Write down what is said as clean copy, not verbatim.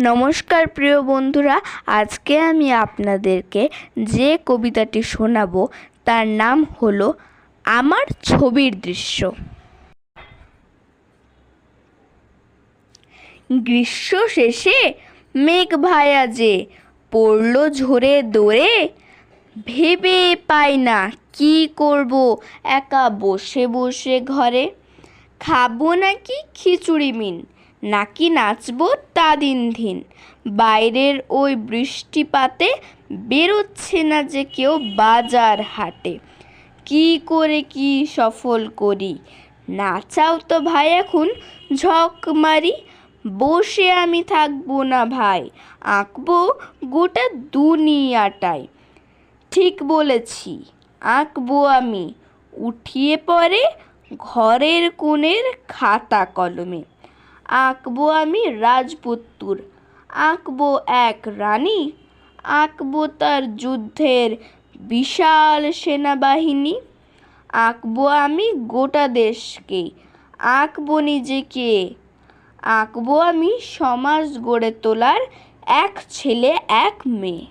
নমস্কার প্রিয় বন্ধুরা, আজকে আমি আপনাদেরকে যে কবিতাটি শোনাবো তার নাম হলো আমার ছবির দৃশ্য। গ্রীষ্ম শেষে মেঘ ভায়া যে পড়ল ঝরে দোরে, ভেবে পাই না কি করব একা বসে বসে ঘরে। খাবো নাকি খিচুড়ি মিন, নাকি নাচবো তা দিন ধিন, বাইরের ওই বৃষ্টিপাতে বেরোচ্ছে না যে কেউ বাজার হাটে। কি করে কি সফল করি, নাচাও তো ভাই এখন ঝক মারি। বসে আমি থাকবো না ভাই, আঁকবো গোটা দুনিয়াটাই। ঠিক বলেছি, আঁকবো আমি উঠিয়ে পড়ে ঘরের কোণের খাতা কলমে। আঁকবো আমি রাজপুত্তুর, আঁকবো এক রানী, আঁকবো তার যুদ্ধের বিশাল সেনাবাহিনী। আঁকবো আমি গোটা দেশকে, আঁকবো নিজেকে, আঁকবো আমি সমাজ গড়ে তোলার এক ছেলে এক মেয়ে।